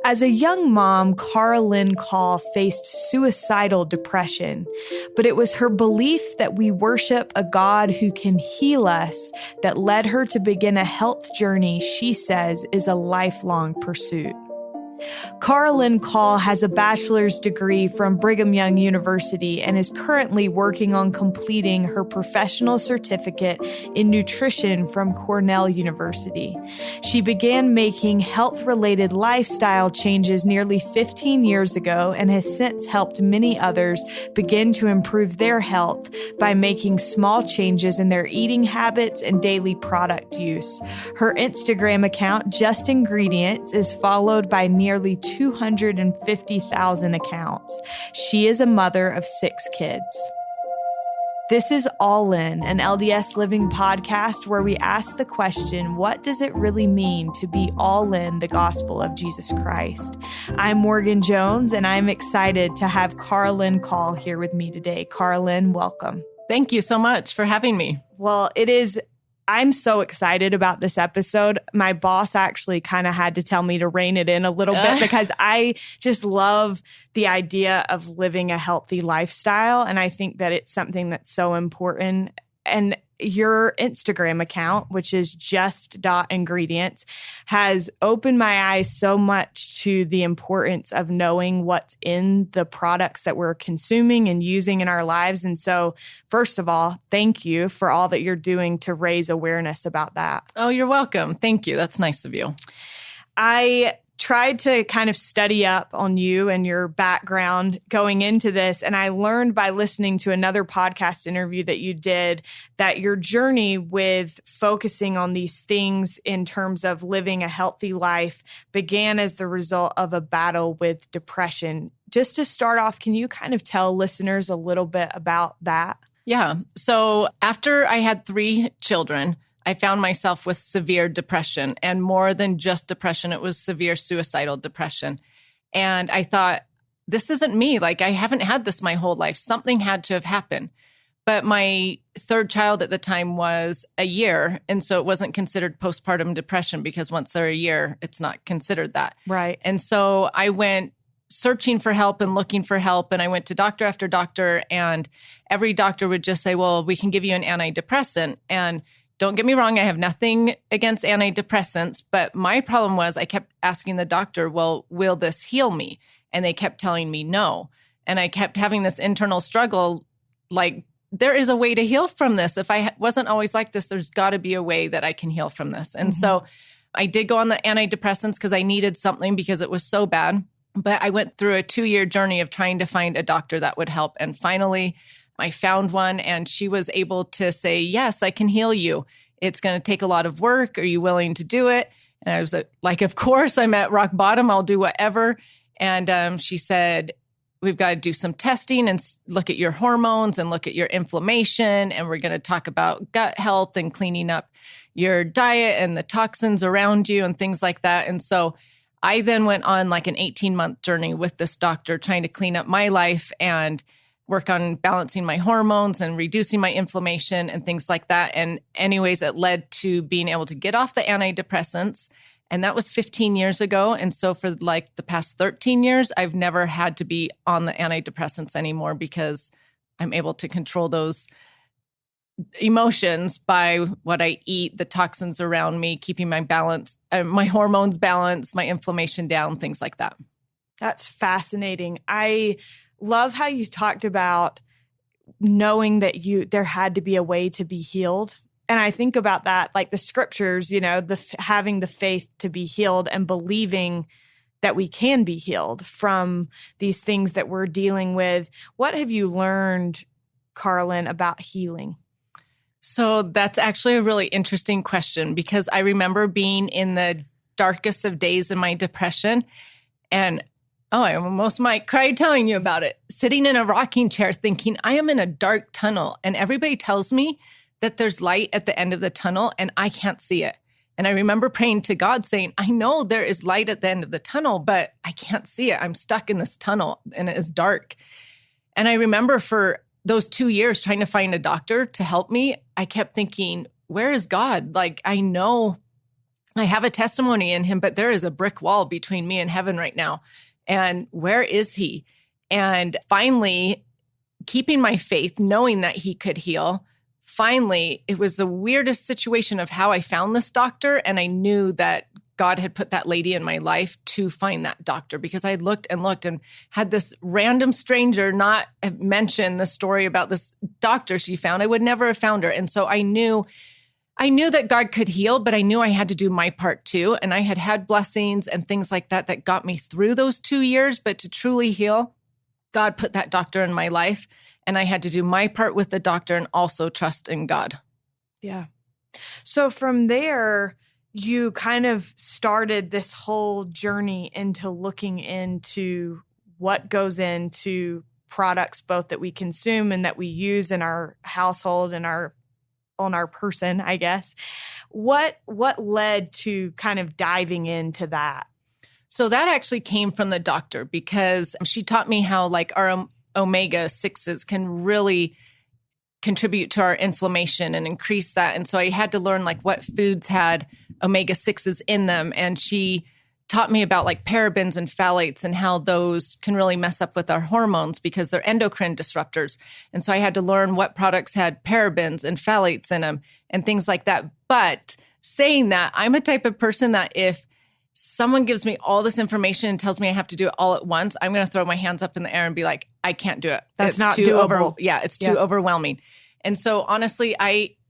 As a young mom, Karalynne Call faced suicidal depression, but it was her belief that we worship a God who can heal us that led her to begin a health journey she says is a lifelong pursuit. Karalynne Call has a bachelor's degree from Brigham Young University and is currently working on completing her professional certificate in nutrition from Cornell University. She began making health-related lifestyle changes nearly 15 years ago and has since helped many others begin to improve their health by making small changes in their eating habits and daily product use. Her Instagram account, Just Ingredients, is followed by nearly 250,000 accounts. She is a mother of 6 kids. This is All In, an LDS Living podcast where we ask the question, what does it really mean to be all in the gospel of Jesus Christ? I'm Morgan Jones, and I'm excited to have Karalynne Call here with me today. Karalynne, welcome. Thank you so much for having me. Well, I'm so excited about this episode. My boss actually kind of had to tell me to rein it in a little bit because I just love the idea of living a healthy lifestyle. And I think that it's something that's so important. And your Instagram account, which is just.ingredients, has opened my eyes so much to the importance of knowing what's in the products that we're consuming and using in our lives. And so, first of all, thank you for all that you're doing to raise awareness about that. Oh, you're welcome. Thank you. That's nice of you. I tried to kind of study up on you and your background going into this. And I learned by listening to another podcast interview that you did that your journey with focusing on these things in terms of living a healthy life began as the result of a battle with depression. Just to start off, can you kind of tell listeners a little bit about that? Yeah. So after I had 3 children, I found myself with severe depression, and more than just depression, it was severe suicidal depression. And I thought, this isn't me. Like, I haven't had this my whole life. Something had to have happened. But my 3rd child at the time was a year. And so it wasn't considered postpartum depression because once they're a year, it's not considered that. Right. And so I went searching for help and looking for help. And I went to doctor after doctor, and every doctor would just say, well, we can give you an antidepressant. And don't get me wrong, I have nothing against antidepressants, but my problem was I kept asking the doctor, well, will this heal me? And they kept telling me no. And I kept having this internal struggle, like, there is a way to heal from this. If I wasn't always like this, there's got to be a way that I can heal from this. And so I did go on the antidepressants because I needed something because it was so bad. But I went through a 2-year journey of trying to find a doctor that would help. And finally, I found one, and she was able to say, yes, I can heal you. It's going to take a lot of work. Are you willing to do it? And I was like, of course, I'm at rock bottom. I'll do whatever. And she said, we've got to do some testing and look at your hormones and look at your inflammation. And we're going to talk about gut health and cleaning up your diet and the toxins around you and things like that. And so I then went on like an 18-month journey with this doctor trying to clean up my life and work on balancing my hormones and reducing my inflammation and things like that. And anyways, it led to being able to get off the antidepressants. And that was 15 years ago. And so for like the past 13 years, I've never had to be on the antidepressants anymore because I'm able to control those emotions by what I eat, the toxins around me, keeping my balance, my hormones balanced, my inflammation down, things like that. That's fascinating. I love how you talked about knowing that there had to be a way to be healed. And I think about that, like the scriptures, having the faith to be healed and believing that we can be healed from these things that we're dealing with. What have you learned, Karalynne, about healing? So that's actually a really interesting question because I remember being in the darkest of days in my depression, and I almost might cry telling you about it. Sitting in a rocking chair thinking, I am in a dark tunnel and everybody tells me that there's light at the end of the tunnel and I can't see it. And I remember praying to God saying, I know there is light at the end of the tunnel, but I can't see it. I'm stuck in this tunnel and it is dark. And I remember for those 2 years trying to find a doctor to help me, I kept thinking, where is God? Like, I know I have a testimony in him, but there is a brick wall between me and heaven right now. And where is he? And finally, keeping my faith, knowing that he could heal. Finally, it was the weirdest situation of how I found this doctor. And I knew that God had put that lady in my life to find that doctor, because I looked and had this random stranger not have mentioned the story about this doctor she found. I would never have found her. And so I knew that God could heal, but I knew I had to do my part too. And I had blessings and things like that got me through those 2 years. But to truly heal, God put that doctor in my life, and I had to do my part with the doctor and also trust in God. Yeah. So from there, you kind of started this whole journey into looking into what goes into products, both that we consume and that we use in our household and on our person, I guess. What led to kind of diving into that? So that actually came from the doctor, because she taught me how like our omega-6s can really contribute to our inflammation and increase that. And so I had to learn like what foods had omega-6s in them. And she taught me about like parabens and phthalates and how those can really mess up with our hormones because they're endocrine disruptors. And so I had to learn what products had parabens and phthalates in them and things like that. But saying that, I'm a type of person that if someone gives me all this information and tells me I have to do it all at once, I'm going to throw my hands up in the air and be like, I can't do it. That's not doable. It's too overwhelming. And so honestly,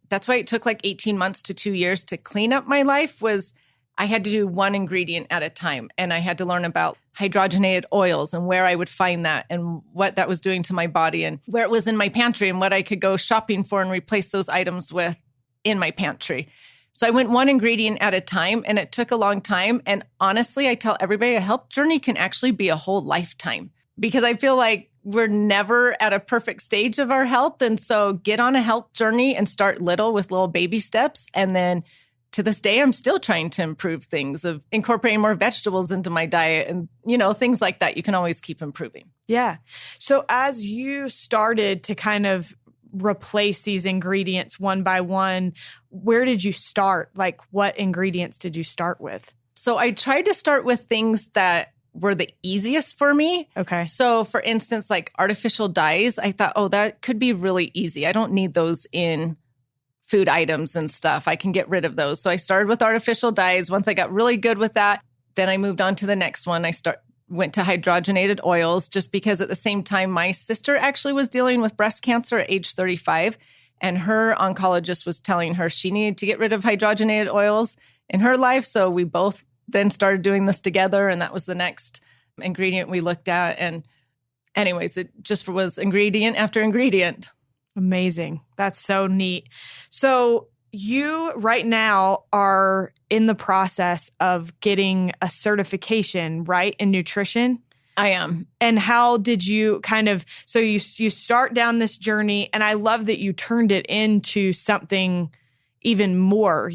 that's why it took like 18 months to 2 years to clean up my life. Was I had to do one ingredient at a time. And I had to learn about hydrogenated oils and where I would find that and what that was doing to my body and where it was in my pantry and what I could go shopping for and replace those items with in my pantry. So I went one ingredient at a time, and it took a long time. And honestly, I tell everybody a health journey can actually be a whole lifetime, because I feel like we're never at a perfect stage of our health. And so get on a health journey and start little with little baby steps. And then to this day, I'm still trying to improve things of incorporating more vegetables into my diet and, things like that. You can always keep improving. Yeah. So as you started to kind of replace these ingredients one by one, where did you start? Like, what ingredients did you start with? So I tried to start with things that were the easiest for me. Okay. So for instance, like artificial dyes, I thought, that could be really easy. I don't need those in food items and stuff. I can get rid of those. So I started with artificial dyes. Once I got really good with that, then I moved on to the next one. Went to hydrogenated oils, just because at the same time, my sister actually was dealing with breast cancer at age 35. And her oncologist was telling her she needed to get rid of hydrogenated oils in her life. So we both then started doing this together. And that was the next ingredient we looked at. And anyways, it just was ingredient after ingredient. Amazing. That's so neat. So you right now are in the process of getting a certification, right, in nutrition? I am. And how did you so you start down this journey, and I love that you turned it into something even more.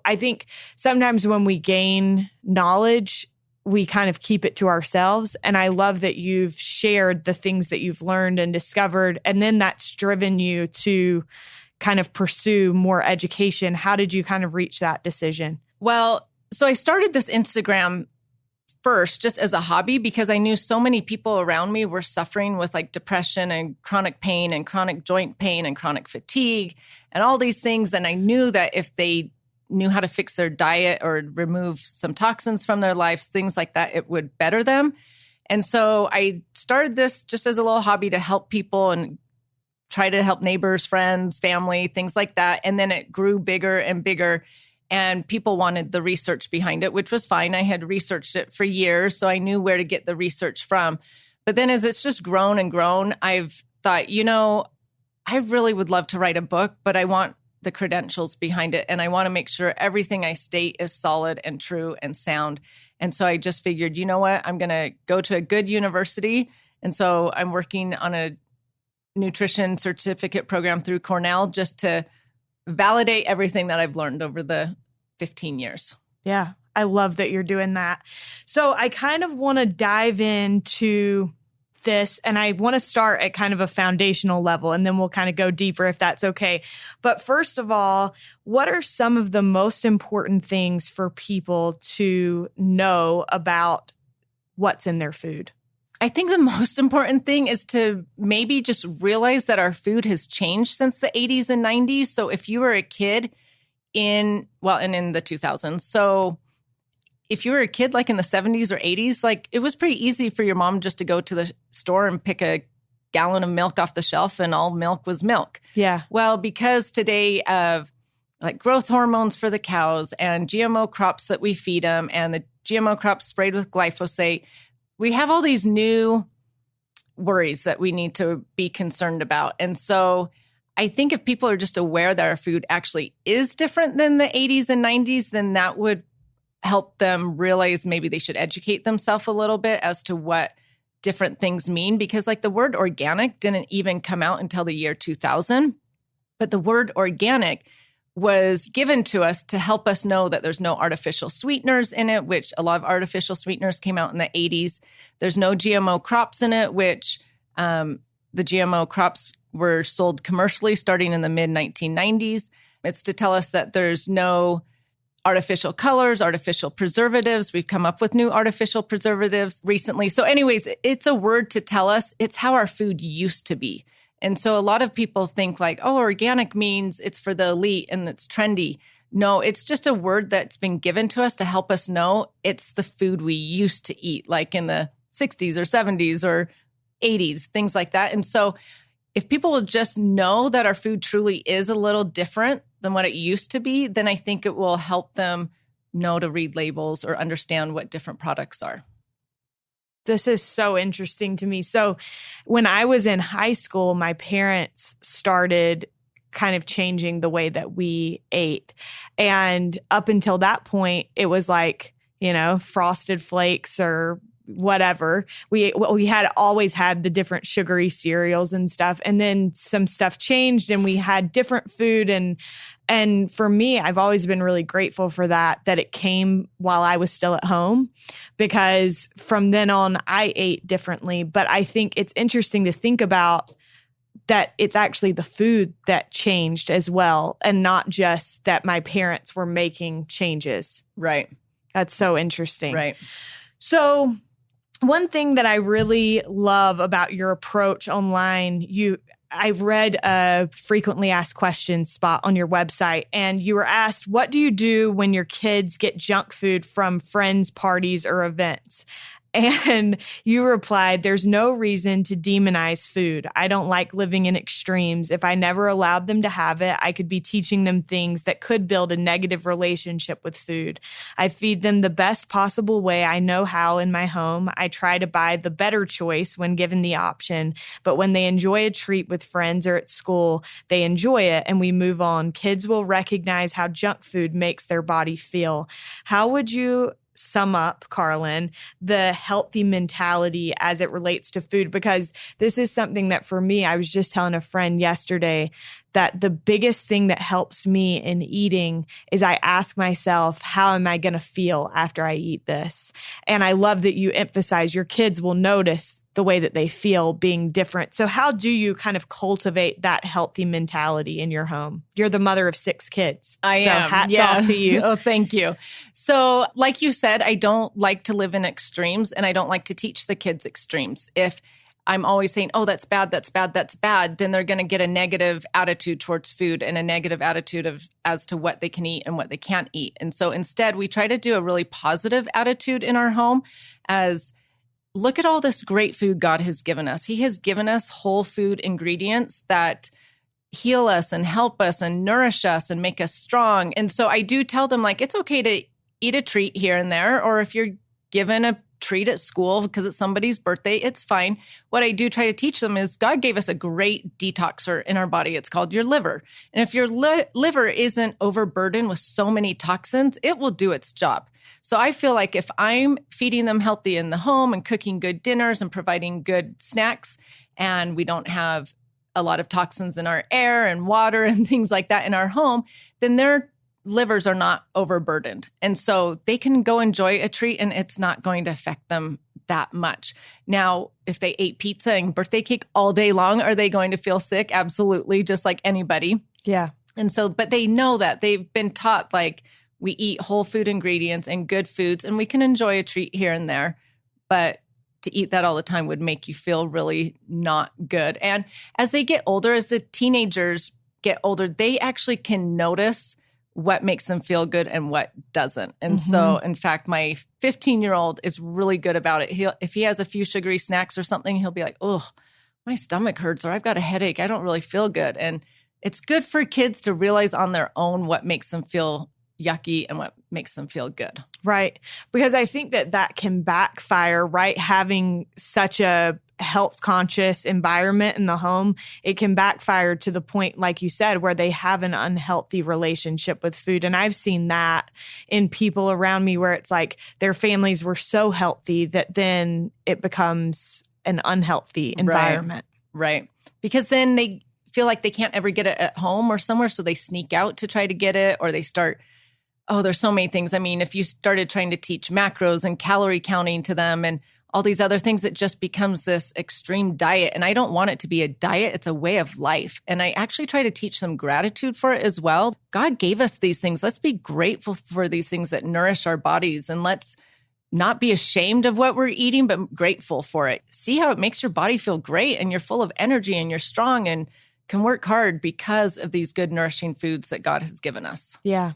I think sometimes when we gain knowledge, we kind of keep it to ourselves. And I love that you've shared the things that you've learned and discovered, and then that's driven you to kind of pursue more education. How did you kind of reach that decision? Well, so I started this Instagram first just as a hobby, because I knew so many people around me were suffering with like depression and chronic pain and chronic joint pain and chronic fatigue and all these things. And I knew that if they knew how to fix their diet or remove some toxins from their lives, things like that, it would better them. And so I started this just as a little hobby to help people and try to help neighbors, friends, family, things like that. And then it grew bigger and bigger, and people wanted the research behind it, which was fine. I had researched it for years, so I knew where to get the research from. But then as it's just grown and grown, I've thought, I really would love to write a book, but I want the credentials behind it. And I want to make sure everything I state is solid and true and sound. And so I just figured, you know what, I'm going to go to a good university. And so I'm working on a nutrition certificate program through Cornell just to validate everything that I've learned over the 15 years. Yeah, I love that you're doing that. So I kind of want to dive into this, and I want to start at kind of a foundational level, and then we'll kind of go deeper if that's okay. But first of all, what are some of the most important things for people to know about what's in their food? I think the most important thing is to maybe just realize that our food has changed since the 80s and 90s. So if you were a kid in the 2000s, so if you were a kid like in the 70s or 80s, like it was pretty easy for your mom just to go to the store and pick a gallon of milk off the shelf and all milk was milk. Yeah. Well, because today of like growth hormones for the cows and GMO crops that we feed them and the GMO crops sprayed with glyphosate, we have all these new worries that we need to be concerned about. And so I think if people are just aware that our food actually is different than the 80s and 90s, then that would help them realize maybe they should educate themselves a little bit as to what different things mean. Because like the word organic didn't even come out until the year 2000. But the word organic was given to us to help us know that there's no artificial sweeteners in it, which a lot of artificial sweeteners came out in the 80s. There's no GMO crops in it, which the GMO crops were sold commercially starting in the mid-1990s. It's to tell us that there's no artificial colors, artificial preservatives. We've come up with new artificial preservatives recently. So anyways, it's a word to tell us it's how our food used to be. And so a lot of people think like, oh, organic means it's for the elite and it's trendy. No, it's just a word that's been given to us to help us know it's the food we used to eat, like in the 60s or 70s or 80s, things like that. And so if people will just know that our food truly is a little different than what it used to be, then I think it will help them know to read labels or understand what different products are. This is so interesting to me. So when I was in high school, my parents started kind of changing the way that we ate. And up until that point, it was like, Frosted Flakes or whatever. We had always had the different sugary cereals and stuff. And then some stuff changed and we had different food. And for me, I've always been really grateful for that it came while I was still at home, because from then on, I ate differently. But I think it's interesting to think about that it's actually the food that changed as well, and not just that my parents were making changes. Right. That's so interesting. Right. So one thing that I really love about your approach online, I've read a frequently asked questions spot on your website, and you were asked, what do you do when your kids get junk food from friends, parties, or events? And you replied, there's no reason to demonize food. I don't like living in extremes. If I never allowed them to have it, I could be teaching them things that could build a negative relationship with food. I feed them the best possible way I know how in my home. I try to buy the better choice when given the option. But when they enjoy a treat with friends or at school, they enjoy it and we move on. Kids will recognize how junk food makes their body feel. How would you sum up, Karalynne, the healthy mentality as it relates to food? Because this is something that for me, I was just telling a friend yesterday that the biggest thing that helps me in eating is I ask myself, how am I going to feel after I eat this? And I love that you emphasize your kids will notice the way that they feel being different. So how do you kind of cultivate that healthy mentality in your home? You're the mother of 6 kids. I am. Hats off to you. Oh, thank you. So like you said, I don't like to live in extremes, and I don't like to teach the kids extremes. If I'm always saying, oh, that's bad, that's bad, that's bad, then they're going to get a negative attitude towards food and a negative attitude as to what they can eat and what they can't eat. And so instead, we try to do a really positive attitude in our home as look at all this great food God has given us. He has given us whole food ingredients that heal us and help us and nourish us and make us strong. And so I do tell them, like, it's okay to eat a treat here and there, or if you're given a treat at school because it's somebody's birthday, it's fine. What I do try to teach them is God gave us a great detoxer in our body. It's called your liver. And if your liver isn't overburdened with so many toxins, it will do its job. So I feel like if I'm feeding them healthy in the home and cooking good dinners and providing good snacks, and we don't have a lot of toxins in our air and water and things like that in our home, then their livers are not overburdened. And so they can go enjoy a treat and it's not going to affect them that much. Now, if they ate pizza and birthday cake all day long, are they going to feel sick? Absolutely, just like anybody. Yeah. And so, but they know that they've been taught like we eat whole food ingredients and good foods, and we can enjoy a treat here and there. But to eat that all the time would make you feel really not good. And as they get older, as the teenagers get older, they actually can notice what makes them feel good and what doesn't. And so, in fact, my 15-year-old is really good about it. If he has a few sugary snacks or something, he'll be like, oh, my stomach hurts, or I've got a headache. I don't really feel good. And it's good for kids to realize on their own what makes them feel yucky and what makes them feel good. Right. Because I think that can backfire, right? Having such a health conscious environment in the home, it can backfire to the point, like you said, where they have an unhealthy relationship with food. And I've seen that in people around me where it's like their families were so healthy that then it becomes an unhealthy environment. Right. Because then they feel like they can't ever get it at home or somewhere. So they sneak out to try to get it, or they start, there's so many things. I mean, if you started trying to teach macros and calorie counting to them and all these other things, it just becomes this extreme diet. And I don't want it to be a diet. It's a way of life. And I actually try to teach them gratitude for it as well. God gave us these things. Let's be grateful for these things that nourish our bodies. And let's not be ashamed of what we're eating, but grateful for it. See how it makes your body feel great and you're full of energy and you're strong and can work hard because of these good nourishing foods that God has given us. Yeah.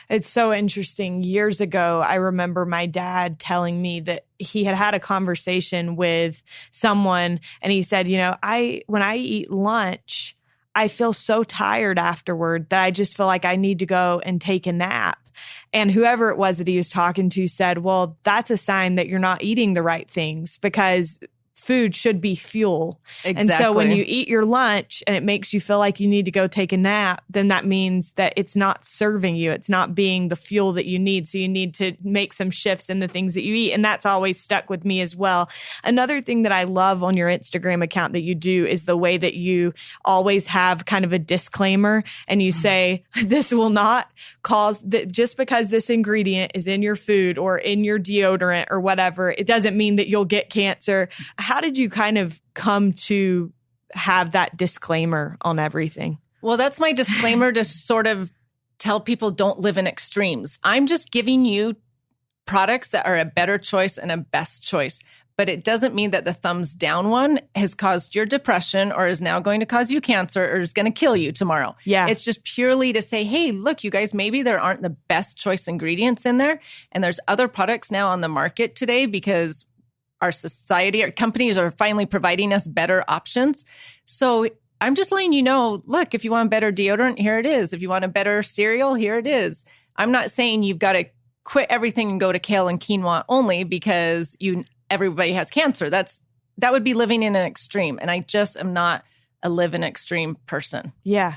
It's so interesting. Years ago, I remember my dad telling me that he had a conversation with someone and he said, when I eat lunch, I feel so tired afterward that I just feel like I need to go and take a nap. And whoever it was that he was talking to said, well, that's a sign that you're not eating the right things, because food should be fuel. Exactly. And so when you eat your lunch and it makes you feel like you need to go take a nap, then that means that it's not serving you. It's not being the fuel that you need. So you need to make some shifts in the things that you eat. And that's always stuck with me as well. Another thing that I love on your Instagram account that you do is the way that you always have kind of a disclaimer and you say, this will not cause that just because this ingredient is in your food or in your deodorant or whatever, it doesn't mean that you'll get cancer. How did you kind of come to have that disclaimer on everything? Well, that's my disclaimer to sort of tell people don't live in extremes. I'm just giving you products that are a better choice and a best choice. But it doesn't mean that the thumbs down one has caused your depression or is now going to cause you cancer or is going to kill you tomorrow. Yeah. It's just purely to say, hey, look, you guys, maybe there aren't the best choice ingredients in there. And there's other products now on the market today because our society, our companies are finally providing us better options. So I'm just letting you know, look, if you want better deodorant, here it is. If you want a better cereal, here it is. I'm not saying you've got to quit everything and go to kale and quinoa only because everybody has cancer. That would be living in an extreme. And I just am not a live in extreme person. Yeah.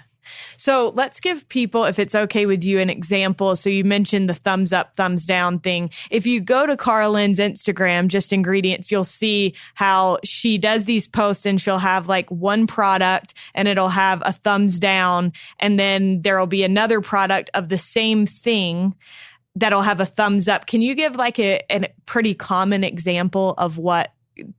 So let's give people, if it's okay with you, an example. So you mentioned the thumbs up, thumbs down thing. If you go to Karalynne's Instagram, just ingredients, you'll see how she does these posts and she'll have like one product and it'll have a thumbs down. And then there'll be another product of the same thing that'll have a thumbs up. Can you give like a pretty common example of what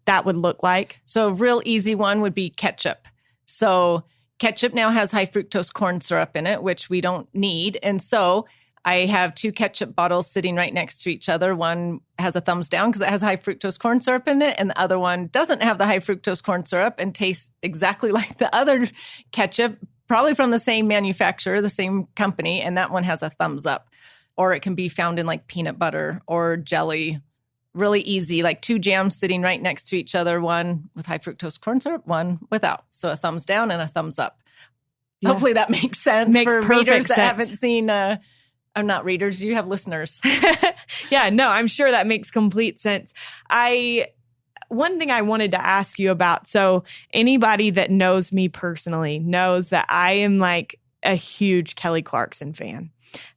that would look like? So a real easy one would be ketchup. So ketchup now has high fructose corn syrup in it, which we don't need. And so I have two ketchup bottles sitting right next to each other. One has a thumbs down because it has high fructose corn syrup in it. And the other one doesn't have the high fructose corn syrup and tastes exactly like the other ketchup, probably from the same manufacturer, the same company. And that one has a thumbs up. Or it can be found in like peanut butter or jelly. Really easy, like two jams sitting right next to each other, one with high fructose corn syrup, one without. So a thumbs down and a thumbs up. Yeah. Hopefully that makes sense for readers that haven't seen. I'm not readers, you have listeners. Yeah, no, I'm sure that makes complete sense. One thing I wanted to ask you about, so anybody that knows me personally knows that I am like a huge Kelly Clarkson fan.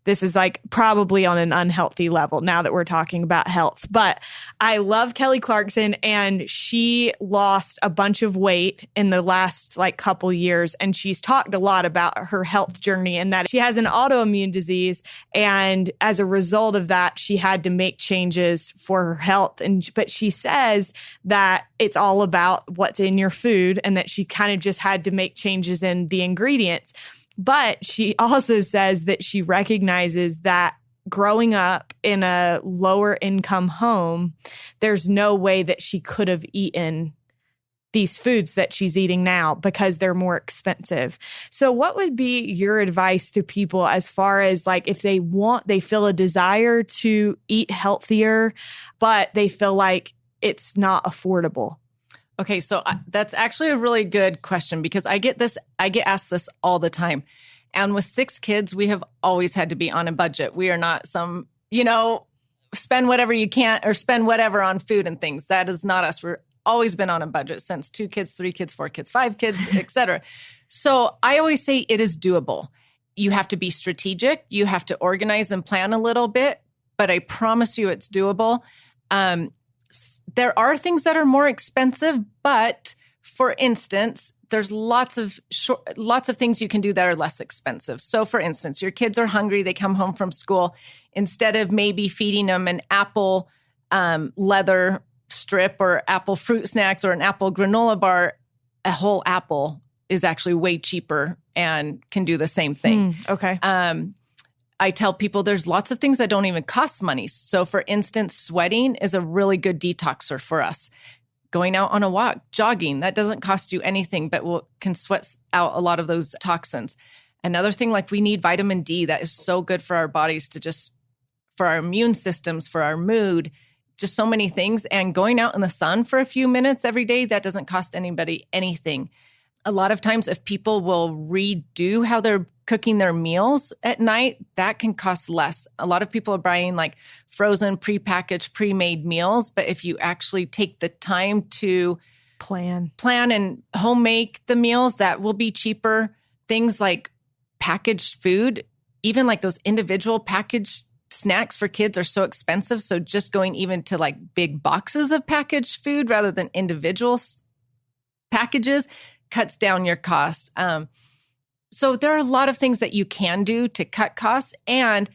This is like probably on an unhealthy level now that we're talking about health. But I love Kelly Clarkson, and she lost a bunch of weight in the last like couple years. And she's talked a lot about her health journey and that she has an autoimmune disease. And as a result of that, she had to make changes for her health. But she says that it's all about what's in your food and that she kind of just had to make changes in the ingredients. But she also says that she recognizes that growing up in a lower income home, there's no way that she could have eaten these foods that she's eating now because they're more expensive. So what would be your advice to people as far as like if they feel a desire to eat healthier, but they feel like it's not affordable? Okay, so that's actually a really good question because I get asked this all the time. And with 6 kids, we have always had to be on a budget. We are not some, spend whatever you can or spend whatever on food and things. That is not us. We're always been on a budget since 2 kids, 3 kids, 4 kids, 5 kids, etc. So I always say it is doable. You have to be strategic. You have to organize and plan a little bit, but I promise you it's doable. There are things that are more expensive, but for instance, there's lots of things you can do that are less expensive. So for instance, your kids are hungry, they come home from school. Instead of maybe feeding them an apple leather strip or apple fruit snacks or an apple granola bar, a whole apple is actually way cheaper and can do the same thing. Okay. I tell people there's lots of things that don't even cost money. So for instance, sweating is a really good detoxer for us. Going out on a walk, jogging, that doesn't cost you anything, but can sweat out a lot of those toxins. Another thing, like we need vitamin D, that is so good for our bodies for our immune systems, for our mood, just so many things. And going out in the sun for a few minutes every day, that doesn't cost anybody anything. A lot of times if people will redo how they're cooking their meals at night, that can cost less. A lot of people are buying like frozen, prepackaged, pre-made meals. But if you actually take the time to plan and home make the meals, that will be cheaper. Things like packaged food, even like those individual packaged snacks for kids are so expensive. So just going even to like big boxes of packaged food rather than individual packages cuts down your costs. So there are a lot of things that you can do to cut costs. And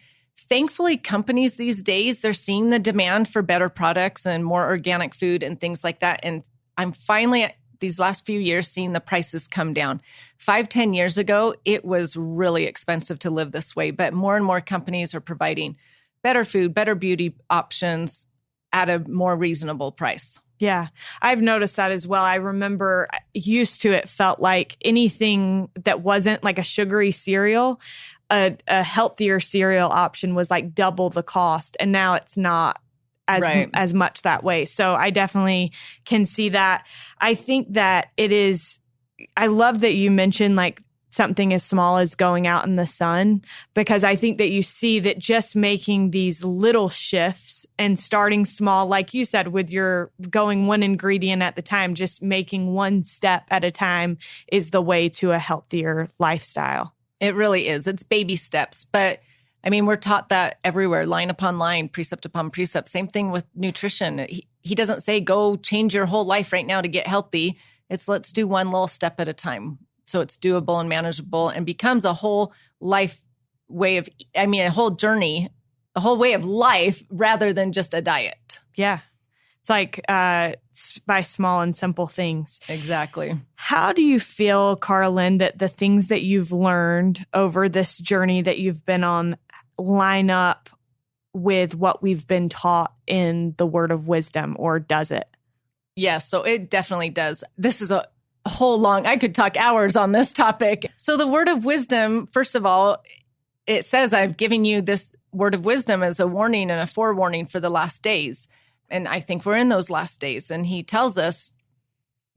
thankfully, companies these days, they're seeing the demand for better products and more organic food and things like that. And I'm finally, these last few years, seeing the prices come down. 5-10 years ago, it was really expensive to live this way. But more and more companies are providing better food, better beauty options at a more reasonable price. Yeah, I've noticed that as well. I remember used to it felt like anything that wasn't like a sugary cereal, a healthier cereal option was like double the cost. And now it's not as much that way. So I definitely can see that. I think that I love that you mentioned like something as small as going out in the sun, because I think that you see that just making these little shifts and starting small, like you said, with your going one ingredient at the time, just making one step at a time is the way to a healthier lifestyle. It really is. It's baby steps. But I mean, we're taught that everywhere, line upon line, precept upon precept. Same thing with nutrition. He doesn't say, go change your whole life right now to get healthy. It's let's do one little step at a time. So it's doable and manageable and becomes a whole life way of, a whole journey, a whole way of life rather than just a diet. Yeah. It's like by small and simple things. Exactly. How do you feel, Karalynne, that the things that you've learned over this journey that you've been on line up with what we've been taught in the Word of Wisdom, or does it? Yes, so it definitely does. This is a whole I could talk hours on this topic. So the Word of Wisdom, first of all, it says I've given you this Word of Wisdom as a warning and a forewarning for the last days. And I think we're in those last days. And he tells us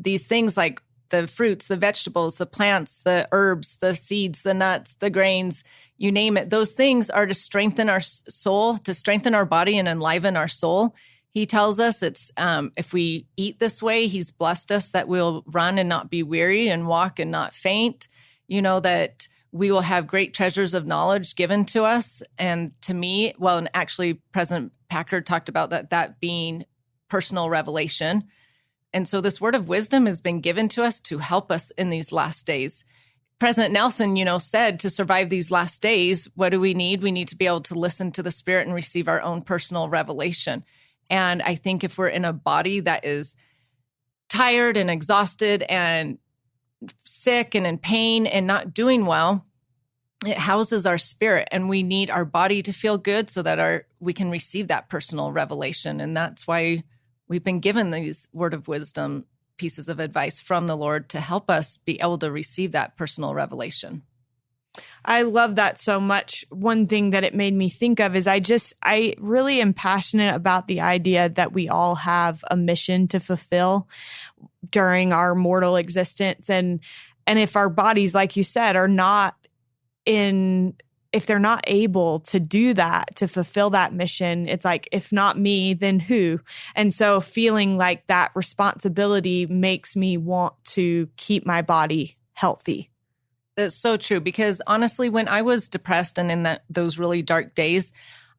these things like the fruits, the vegetables, the plants, the herbs, the seeds, the nuts, the grains, you name it. Those things are to strengthen our soul, to strengthen our body and enliven our soul. He tells us it's if we eat this way, he's blessed us that we'll run and not be weary and walk and not faint. You know, that we will have great treasures of knowledge given to us. And to me, well, and actually President Packard talked about that being personal revelation. And so this word of wisdom has been given to us to help us in these last days. President Nelson, said to survive these last days, what do we need? We need to be able to listen to the Spirit and receive our own personal revelation. And I think if we're in a body that is tired and exhausted and sick and in pain and not doing well, it houses our spirit, and we need our body to feel good so that we can receive that personal revelation. And that's why we've been given these word of wisdom pieces of advice from the Lord to help us be able to receive that personal revelation. I love that so much. One thing that it made me think of is I really am passionate about the idea that we all have a mission to fulfill during our mortal existence. And if our bodies, like you said, are not if they're not able to do that, to fulfill that mission, it's like, if not me, then who? And so feeling like that responsibility makes me want to keep my body healthy. That's so true, because honestly, when I was depressed and in those really dark days,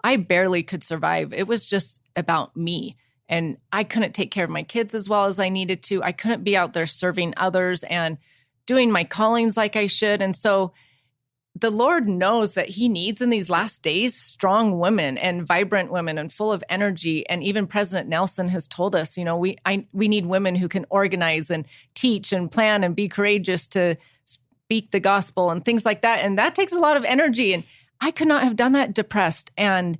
I barely could survive. It was just about me. And I couldn't take care of my kids as well as I needed to. I couldn't be out there serving others and doing my callings like I should. And so the Lord knows that he needs in these last days strong women and vibrant women and full of energy. And even President Nelson has told us, we need women who can organize and teach and plan and be courageous to speak the gospel and things like that. And that takes a lot of energy. And I could not have done that depressed and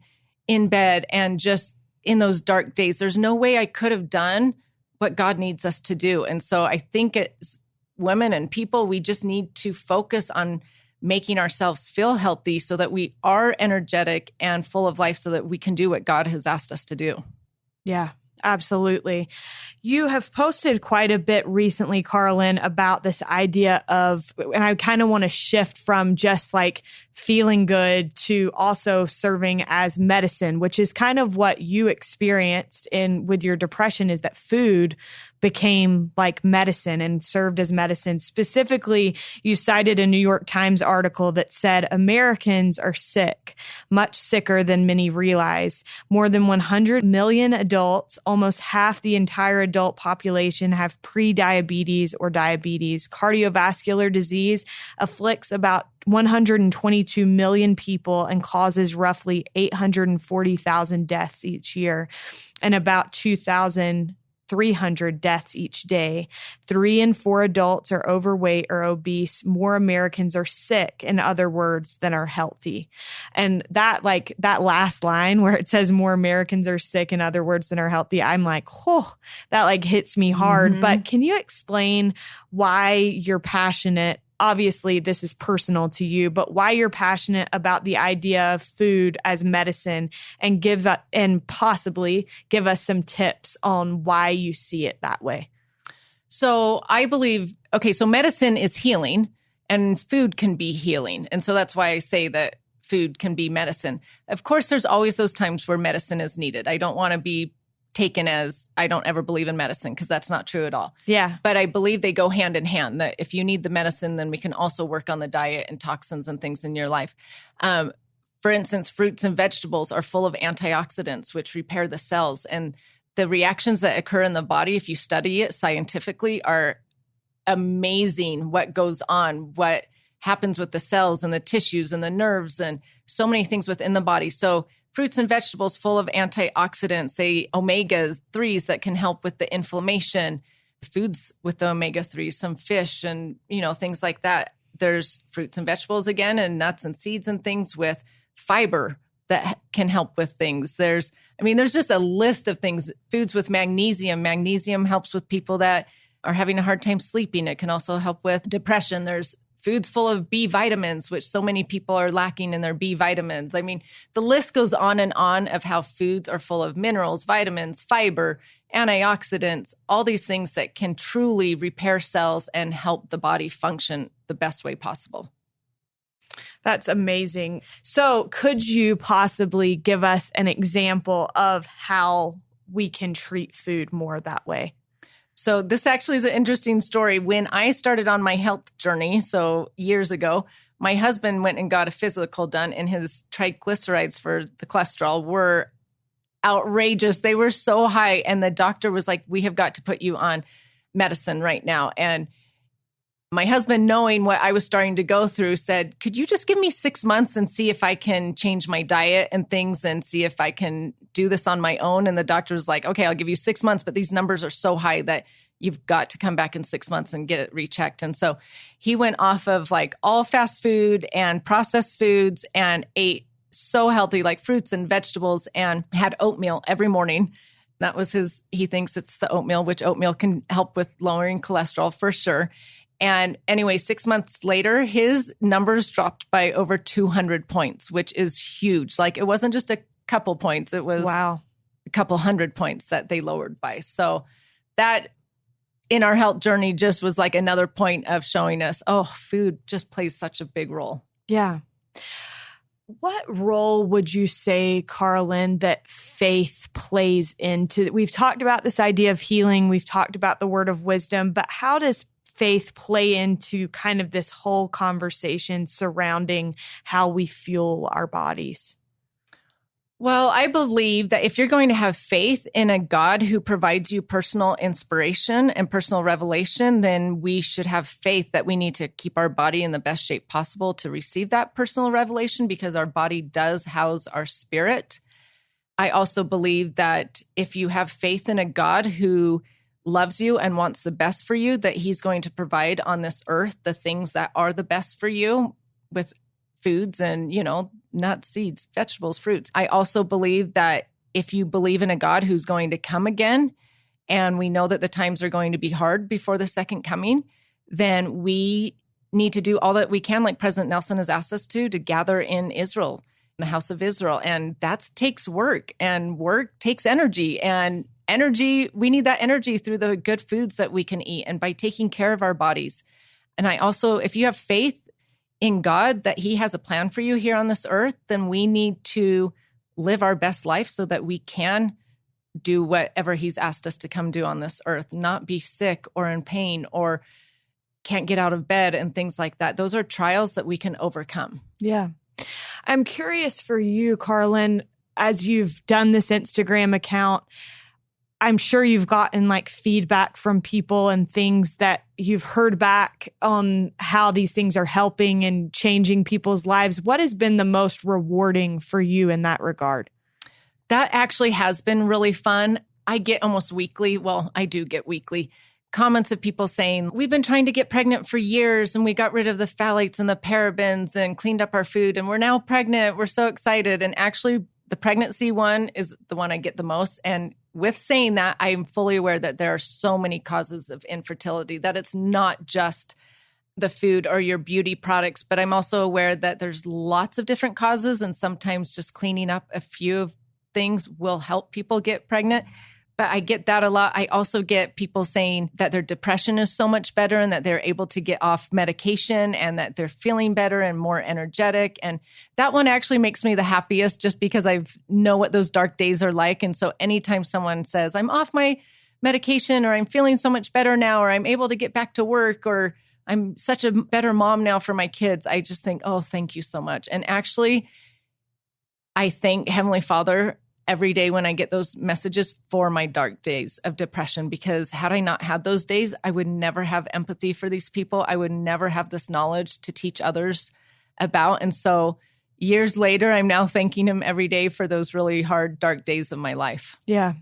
in bed and just in those dark days. There's no way I could have done what God needs us to do. And so I think it's women and people, we just need to focus on making ourselves feel healthy so that we are energetic and full of life so that we can do what God has asked us to do. Yeah, absolutely. You have posted quite a bit recently, Karalynne, about this idea of, and I kind of want to shift from just like feeling good to also serving as medicine, which is kind of what you experienced with your depression, is that food became like medicine and served as medicine. Specifically, you cited a New York Times article that said Americans are sick, much sicker than many realize. More than 100 million adults, almost half the entire adult population, have pre-diabetes or diabetes. Cardiovascular disease afflicts about 122 million people and causes roughly 840,000 deaths each year and about 2,300 deaths each day. 3 in 4 adults are overweight or obese. More Americans are sick, in other words, than are healthy. And that last line where it says more Americans are sick, in other words, than are healthy, I'm like, oh, that hits me hard. Mm-hmm. But can you explain why you're passionate? Obviously, this is personal to you, but why you're passionate about the idea of food as medicine, and possibly give us some tips on why you see it that way. So I believe, so medicine is healing and food can be healing. And so that's why I say that food can be medicine. Of course, there's always those times where medicine is needed. I don't want to be taken as I don't ever believe in medicine, because that's not true at all. Yeah. But I believe they go hand in hand, that if you need the medicine, then we can also work on the diet and toxins and things in your life. For instance, fruits and vegetables are full of antioxidants, which repair the cells. And the reactions that occur in the body, if you study it scientifically, are amazing. What goes on, what happens with the cells and the tissues and the nerves and so many things within the body. So fruits and vegetables full of antioxidants, omega-3s that can help with the inflammation, foods with the omega-3s, some fish and, things like that. There's fruits and vegetables again, and nuts and seeds and things with fiber that can help with things. There's just a list of things. Foods with magnesium. Magnesium helps with people that are having a hard time sleeping. It can also help with depression. There's foods full of B vitamins, which so many people are lacking in their B vitamins. The list goes on and on of how foods are full of minerals, vitamins, fiber, antioxidants, all these things that can truly repair cells and help the body function the best way possible. That's amazing. So could you possibly give us an example of how we can treat food more that way? So this actually is an interesting story. When I started on my health journey, so years ago, my husband went and got a physical done, and his triglycerides for the cholesterol were outrageous. They were so high. And the doctor was like, we have got to put you on medicine right now. And my husband, knowing what I was starting to go through, said, could you just give me 6 months and see if I can change my diet and things and see if I can do this on my own? And the doctor was like, okay, I'll give you 6 months, but these numbers are so high that you've got to come back in 6 months and get it rechecked. And so he went off of like all fast food and processed foods and ate so healthy, like fruits and vegetables, and had oatmeal every morning. That was he thinks it's the oatmeal, which oatmeal can help with lowering cholesterol for sure. And anyway, 6 months later, his numbers dropped by over 200 points, which is huge. Like it wasn't just a couple points. It was a couple hundred points that they lowered by. So that in our health journey just was like another point of showing us, oh, food just plays such a big role. Yeah. What role would you say, Karalynne, that faith plays into? We've talked about this idea of healing. We've talked about the word of wisdom, but how does faith play into kind of this whole conversation surrounding how we fuel our bodies? Well, I believe that if you're going to have faith in a God who provides you personal inspiration and personal revelation, then we should have faith that we need to keep our body in the best shape possible to receive that personal revelation, because our body does house our spirit. I also believe that if you have faith in a God who loves you and wants the best for you, that he's going to provide on this earth the things that are the best for you with foods and, nuts, seeds, vegetables, fruits. I also believe that if you believe in a God who's going to come again, and we know that the times are going to be hard before the second coming, then we need to do all that we can, like President Nelson has asked us to gather in Israel, in the house of Israel. And that takes work, and work takes energy. And energy, we need that energy through the good foods that we can eat and by taking care of our bodies. And I also, if you have faith in God that he has a plan for you here on this earth, then we need to live our best life so that we can do whatever he's asked us to come do on this earth, not be sick or in pain or can't get out of bed and things like that. Those are trials that we can overcome. Yeah. I'm curious for you, Karalynne, as you've done this Instagram account, I'm sure you've gotten like feedback from people and things that you've heard back on how these things are helping and changing people's lives. What has been the most rewarding for you in that regard? That actually has been really fun. I get almost weekly. Well, I do get weekly comments of people saying, we've been trying to get pregnant for years and we got rid of the phthalates and the parabens and cleaned up our food and we're now pregnant. We're so excited. And actually the pregnancy one is the one I get the most. And with saying that, I'm fully aware that there are so many causes of infertility, that it's not just the food or your beauty products, but I'm also aware that there's lots of different causes, and sometimes just cleaning up a few things will help people get pregnant. But I get that a lot. I also get people saying that their depression is so much better and that they're able to get off medication and that they're feeling better and more energetic. And that one actually makes me the happiest, just because I know what those dark days are like. And so anytime someone says, I'm off my medication, or I'm feeling so much better now, or I'm able to get back to work, or I'm such a better mom now for my kids, I just think, oh, thank you so much. And actually, I thank Heavenly Father every day when I get those messages for my dark days of depression, because had I not had those days, I would never have empathy for these people. I would never have this knowledge to teach others about. And so years later, I'm now thanking him every day for those really hard, dark days of my life. Yeah.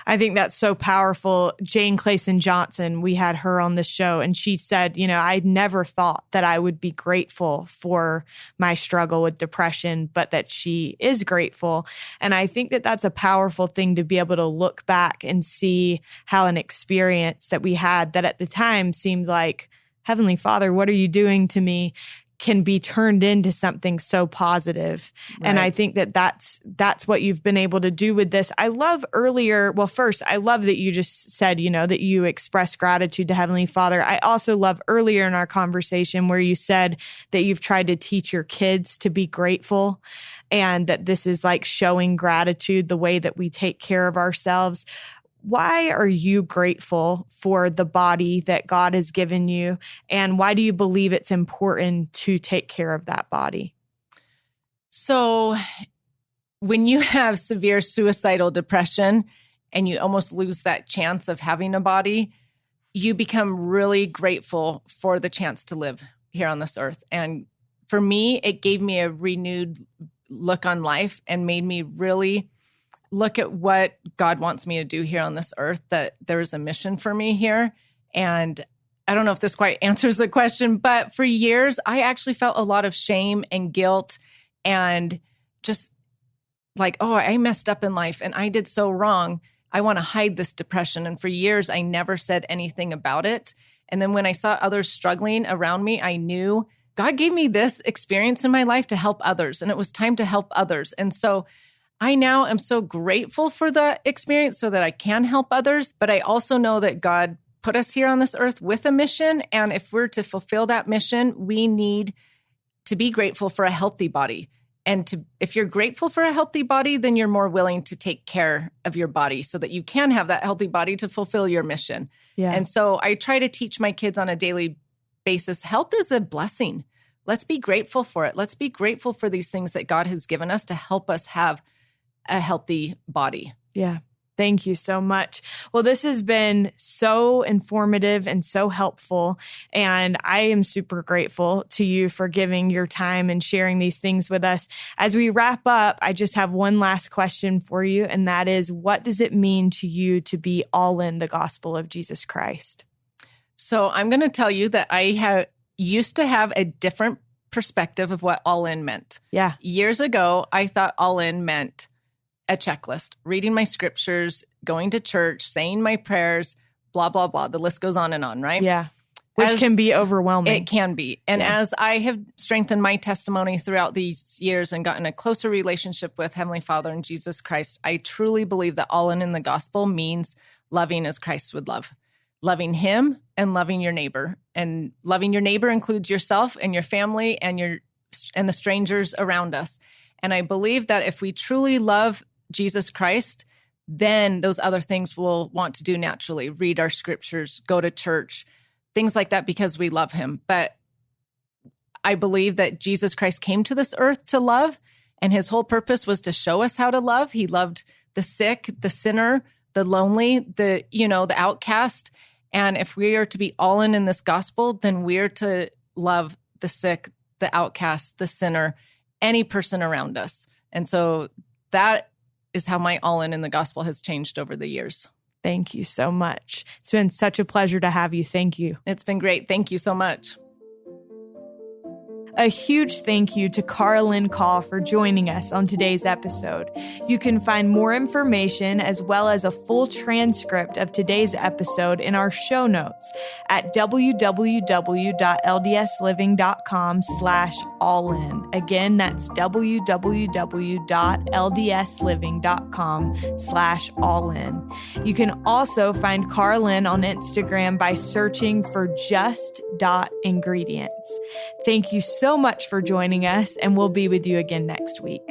I think that's so powerful. Jane Clayson Johnson, we had her on the show, and she said, I'd never thought that I would be grateful for my struggle with depression, but that she is grateful. And I think that that's a powerful thing, to be able to look back and see how an experience that we had that at the time seemed like, Heavenly Father, what are you doing to me, can be turned into something so positive. Right. And I think that that's what you've been able to do with this. I love earlier, well, first, I love that you just said, that you express gratitude to Heavenly Father. I also love earlier in our conversation where you said that you've tried to teach your kids to be grateful, and that this is like showing gratitude, the way that we take care of ourselves. why are you grateful for the body that God has given you? And why do you believe it's important to take care of that body? So when you have severe suicidal depression and you almost lose that chance of having a body, you become really grateful for the chance to live here on this earth. And for me, it gave me a renewed look on life and made me really look at what God wants me to do here on this earth, that there is a mission for me here. And I don't know if this quite answers the question, but for years, I actually felt a lot of shame and guilt and just like, oh, I messed up in life and I did so wrong. I want to hide this depression. And for years, I never said anything about it. And then when I saw others struggling around me, I knew God gave me this experience in my life to help others. And it was time to help others. And so I now am so grateful for the experience so that I can help others. But I also know that God put us here on this earth with a mission. And if we're to fulfill that mission, we need to be grateful for a healthy body. And if you're grateful for a healthy body, then you're more willing to take care of your body so that you can have that healthy body to fulfill your mission. Yeah. And so I try to teach my kids on a daily basis, health is a blessing. Let's be grateful for it. Let's be grateful for these things that God has given us to help us have a healthy body. Yeah. Thank you so much. Well, this has been so informative and so helpful. And I am super grateful to you for giving your time and sharing these things with us. As we wrap up, I just have one last question for you. And that is, what does it mean to you to be all in the gospel of Jesus Christ? So I'm going to tell you that I used to have a different perspective of what all in meant. Yeah. Years ago, I thought all in meant a checklist, reading my scriptures, going to church, saying my prayers, blah, blah, blah. The list goes on and on, right? Yeah. Which can be overwhelming. It can be. And as I have strengthened my testimony throughout these years and gotten a closer relationship with Heavenly Father and Jesus Christ, I truly believe that all in the gospel means loving as Christ would love. Loving Him and loving your neighbor. And loving your neighbor includes yourself and your family and the strangers around us. And I believe that if we truly love Jesus Christ, then those other things we'll want to do naturally. Read our scriptures, go to church, things like that, because we love Him. But I believe that Jesus Christ came to this earth to love, and His whole purpose was to show us how to love. He loved the sick, the sinner, the lonely, the outcast. And if we are to be all in this gospel, then we're to love the sick, the outcast, the sinner, any person around us. And so that is how my all in the gospel has changed over the years. Thank you so much. It's been such a pleasure to have you. Thank you. It's been great. Thank you so much. A huge thank you to Karalynne Call for joining us on today's episode. You can find more information as well as a full transcript of today's episode in our show notes at www.ldsliving.com/allin. Again, that's www.ldsliving.com/allin. You can also find Karalynne on Instagram by searching for just.ingredients. Thank you so much for joining us, and we'll be with you again next week.